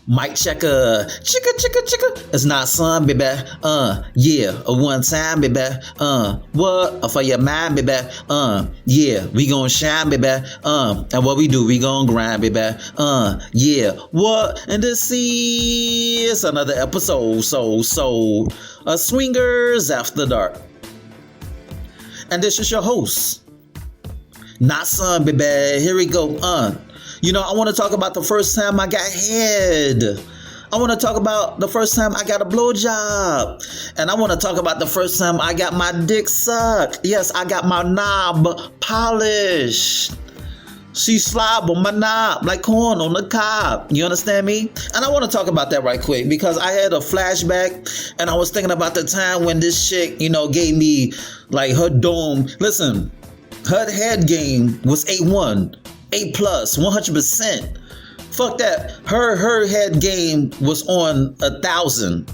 Mic checker, chicka. It's not son, baby. Yeah, a one time, baby. What? For your mind, baby. Yeah, we gon' shine, baby. And what we do, we gon' grind, baby. Yeah, what? And this is another episode, Swingers After Dark. And this is your host, not son, baby. Here we go. I want to talk about the first time I got head. I want to talk about the first time I got a blowjob. And I want to talk about the first time I got my dick sucked. Yes, I got my knob polished. She slob on my knob like corn on the cob. You understand me? And I want to talk about that right quick because I had a flashback and I was thinking about the time when this chick, gave me like her dome. Listen, her head game was A1. A+, 100%. Fuck that. Her head game was on 1,000.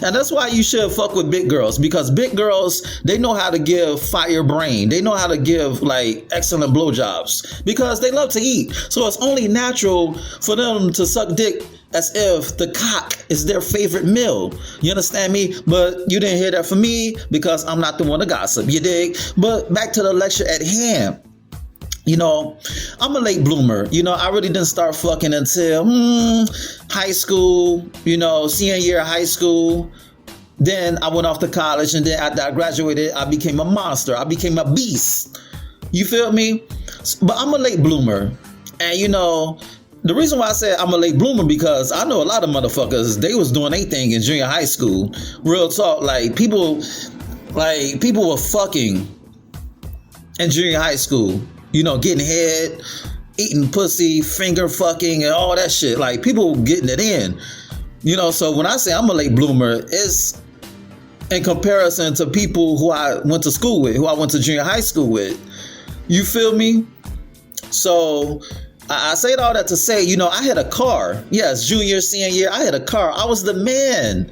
And that's why you should fuck with big girls, because big girls, they know how to give fire brain. They know how to give like excellent blowjobs because they love to eat. So it's only natural for them to suck dick as if the cock is their favorite meal. You understand me? But you didn't hear that from me because I'm not the one to gossip. You dig? But back to the lecture at hand. I'm a late bloomer. I really didn't start fucking until high school, senior year of high school. Then I went off to college, and then after I graduated, I became a monster. I became a beast. You feel me? But I'm a late bloomer. And the reason why I said I'm a late bloomer because I know a lot of motherfuckers, they was doing their thing in junior high school. Real talk, people were fucking in junior high school. Getting head, eating pussy, finger fucking, and all that shit. Like, people getting it in. So when I say I'm a late bloomer, it's in comparison to people who I went to school with, who I went to junior high school with. You feel me? So I say all that to say, I had a car. Yes, junior, senior year, I had a car. I was the man.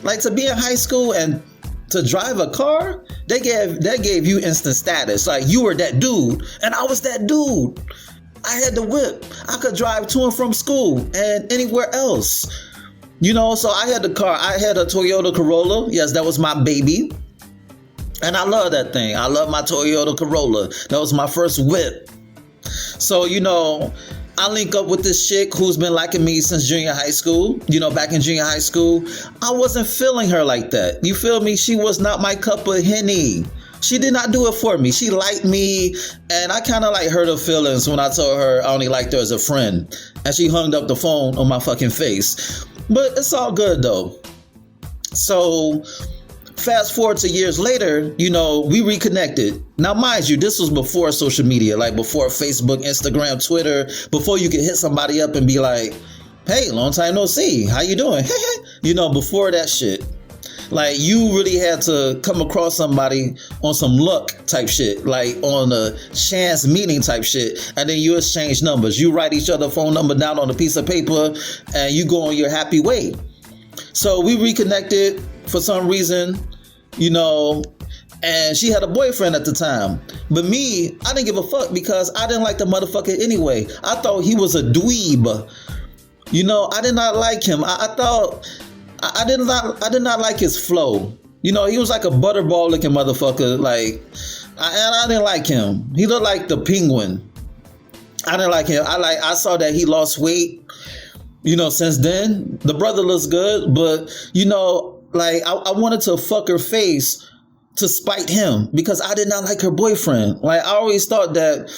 Like, to be in high school and to drive a car, that gave you instant status. Like, you were that dude, and I was that dude. I had the whip. I could drive to and from school and anywhere else. So I had the car. I had a Toyota Corolla. Yes, that was my baby. And I love that thing. I love my Toyota Corolla. That was my first whip. So, I link up with this chick who's been liking me since junior high school. Back in junior high school, I wasn't feeling her like that. You feel me? She was not my cup of Henny. She did not do it for me. She liked me, and I kind of hurt her feelings when I told her I only liked her as a friend. And she hung up the phone on my fucking face. But it's all good, though. So fast forward to years later, we reconnected. Now, mind you, this was before social media, like before Facebook, Instagram, Twitter, before you could hit somebody up and be like, hey, long time no see. How you doing? Before that shit. Like, you really had to come across somebody on some luck type shit, like on a chance meeting type shit. And then you exchange numbers. You write each other phone number down on a piece of paper and you go on your happy way. So we reconnected for some reason, and she had a boyfriend at the time. But me, I didn't give a fuck because I didn't like the motherfucker anyway. I thought he was a dweeb. I did not like him. I did not like his flow. He was like a butterball looking motherfucker. I didn't like him. He looked like the Penguin. I didn't like him. I saw that he lost weight. Since then, the brother looks good, but I wanted to fuck her face to spite him because I did not like her boyfriend. I always thought that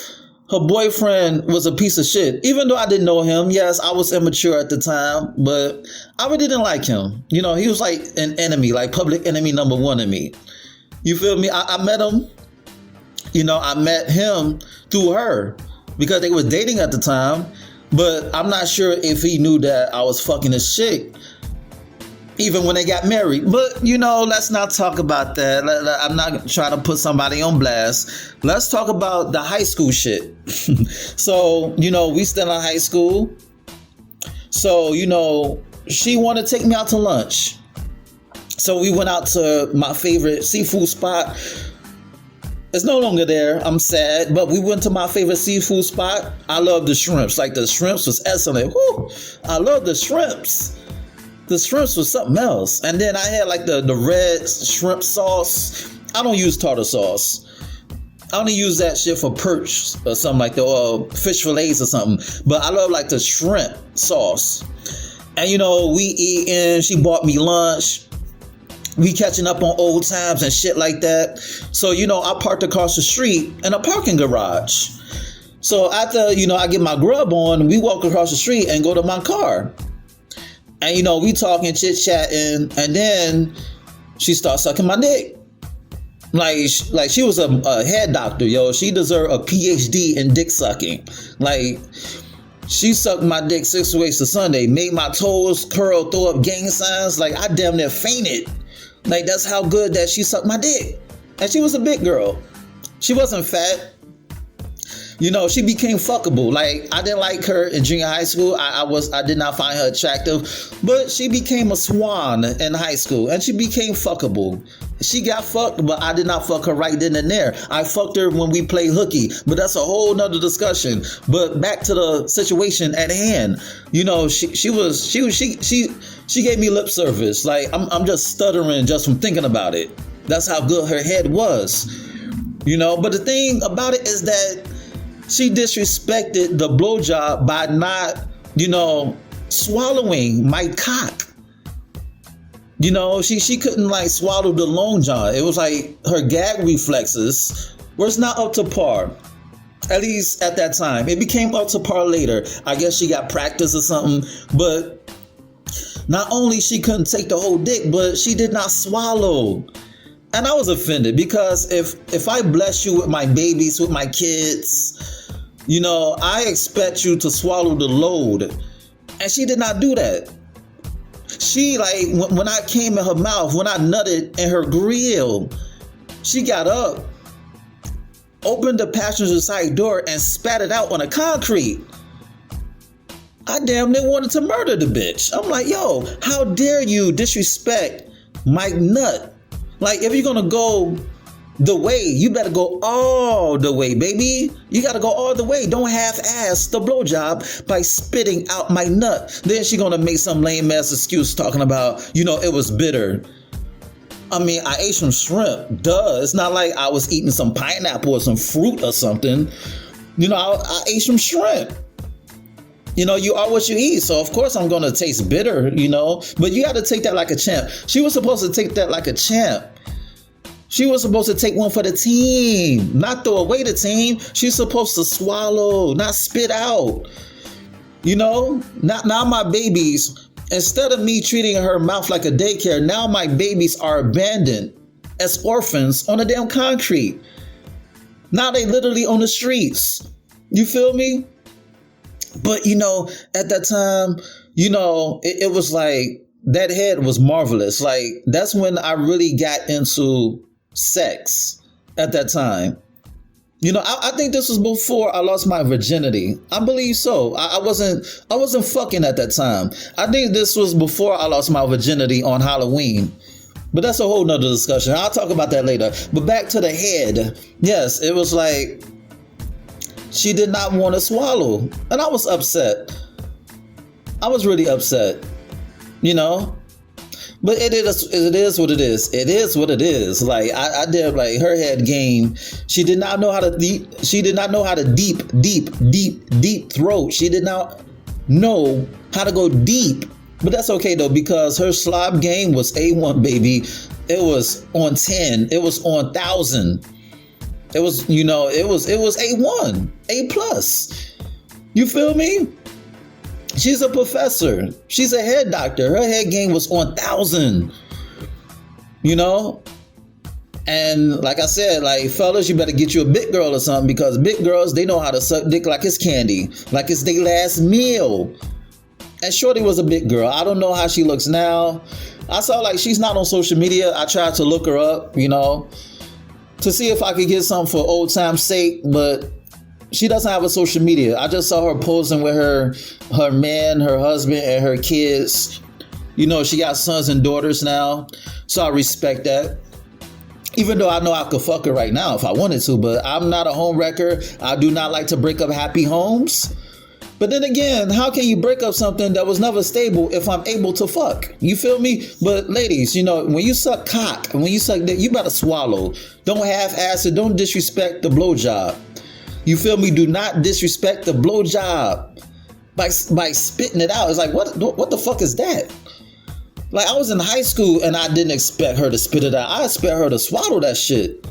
her boyfriend was a piece of shit. Even though I didn't know him, yes, I was immature at the time, but I really didn't like him. He was like an enemy, like public enemy number one to me. You feel me? I met him. I met him through her because they was dating at the time, but I'm not sure if he knew that I was fucking his chick even when they got married. But, let's not talk about that. I'm not trying to put somebody on blast. Let's talk about the high school shit. So, we still in high school. So, she wanted to take me out to lunch. So we went out to my favorite seafood spot. It's no longer there. I'm sad, but we went to my favorite seafood spot. I love the shrimps. Like the shrimps was excellent. Woo! I love the shrimps. The shrimps was something else. And then I had like the red shrimp sauce. I don't use tartar sauce. I only use that shit for perch or something like that, or fish fillets or something. But I love like the shrimp sauce. And you know, we eating. She bought me lunch. We catching up on old times and shit like that. So, you know, I parked across the street in a parking garage. So after, you know, I get my grub on, we walk across the street and go to my car. And, you know, we talking, chit-chatting, and then she starts sucking my dick. Like she was a head doctor, yo. She deserved a PhD in dick sucking. Like, she sucked my dick 6 ways to Sunday, made my toes curl, throw up gang signs. Like, I damn near fainted. Like, that's how good that she sucked my dick. And she was a big girl. She wasn't fat. You know, she became fuckable. Like, I didn't like her in junior high school. I did not find her attractive. But she became a swan in high school. And she became fuckable. She got fucked, but I did not fuck her right then and there. I fucked her when we played hooky. But that's a whole nother discussion. But back to the situation at hand. You know, she gave me lip service. Like, I'm just stuttering just from thinking about it. That's how good her head was. You know, but the thing about it is that she disrespected the blowjob by not, you know, swallowing my cock. You know, she couldn't like swallow the long john. It was like her gag reflexes was not up to par. At least at that time. It became up to par later. I guess she got practice or something. But not only she couldn't take the whole dick, but she did not swallow. And I was offended because if I bless you with my babies, with my kids, you know, I expect you to swallow the load. And she did not do that. She, like, when I came in her mouth, when I nutted in her grill, she got up, opened the passenger side door, and spat it out on the concrete. I damn near wanted to murder the bitch. I'm like, yo, how dare you disrespect my nut? Like, if you're gonna go the way, you better go all the way, baby. You gotta go all the way. Don't half-ass the blowjob by spitting out my nut. Then she gonna make some lame-ass excuse talking about, you know, it was bitter. I mean, I ate some shrimp. Duh. It's not like I was eating some pineapple or some fruit or something. You know, I ate some shrimp. You know, you are what you eat. So, of course, I'm going to taste bitter, you know. But you got to take that like a champ. She was supposed to take that like a champ. She was supposed to take one for the team, not throw away the team. She's supposed to swallow, not spit out. You know, now my babies, instead of me treating her mouth like a daycare, now my babies are abandoned as orphans on the damn concrete. Now they literally on the streets. You feel me? But, you know, at that time, you know, it was like that head was marvelous. Like, that's when I really got into sex at that time. You know, I think this was before I lost my virginity. I believe so. I wasn't fucking at that time. I think this was before I lost my virginity on Halloween. But that's a whole nother discussion. I'll talk about that later. But back to the head. Yes, it was like she did not want to swallow. And I was upset. I was really upset. You know? But it is what it is. It is what it is. Like I did, like her head game. She did not know how to deep. She did not know how to deep throat. She did not know how to go deep. But that's okay though, because her slob game was A1, baby. It was on 10. It was on 1,000. It was, you know, it was A1, A+. You feel me? She's a professor. She's a head doctor. Her head game was on 1,000. You know? And like I said, like, fellas, you better get you a big girl or something, because big girls, they know how to suck dick like it's candy, like it's their last meal. And Shorty was a big girl. I don't know how she looks now. I saw, like, she's not on social media. I tried to look her up, you know, to see if I could get something for old time's sake, but she doesn't have a social media. I just saw her posing with her man, her husband, and her kids. You know, she got sons and daughters now, so I respect that. Even though I know I could fuck her right now if I wanted to, but I'm not a home wrecker. I do not like to break up happy homes. But then again, how can you break up something that was never stable if I'm able to fuck? You feel me? But ladies, you know, when you suck cock and when you suck dick, you better swallow. Don't half-ass it. Don't disrespect the blowjob. You feel me? Do not disrespect the blowjob by spitting it out. It's like, what the fuck is that? Like, I was in high school and I didn't expect her to spit it out. I expect her to swallow that shit.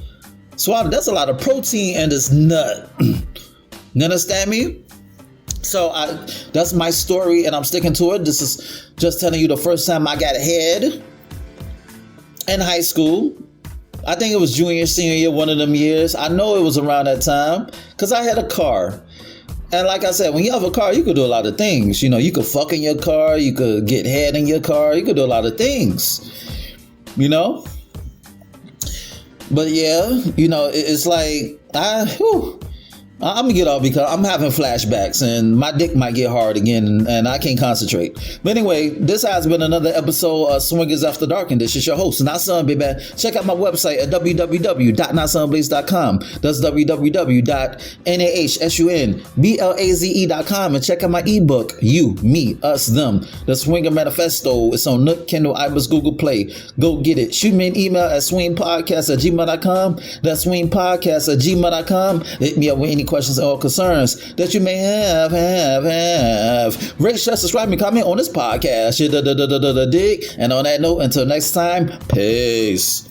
Swallow, that's a lot of protein and it's nut. You understand me? So that's my story and I'm sticking to it. This is just telling you the first time I got head in high school. I think it was junior, senior year, one of them years. I know it was around that time because I had a car. And like I said, when you have a car, you could do a lot of things. You know, you could fuck in your car. You could get head in your car. You could do a lot of things, you know. But yeah, you know, it's like, I'm gonna get off because I'm having flashbacks and my dick might get hard again and I can't concentrate. But anyway, this has been another episode of Swingers After Dark, and this is your host, Not Son Baby. Check out my website at www.notsonblaze.com. That's www.nahsunblaze.com, and check out my ebook, You, Me, Us, Them, The Swinger Manifesto. It's on Nook, Kindle, iBooks, Google Play. Go get it. Shoot me an email at swingpodcast@gmail.com. That's swingpodcast@gmail.com. Hit me up with any questions or concerns that you may have. Rate, share, subscribe, and comment on this podcast. Dig. And on that note, until next time, peace.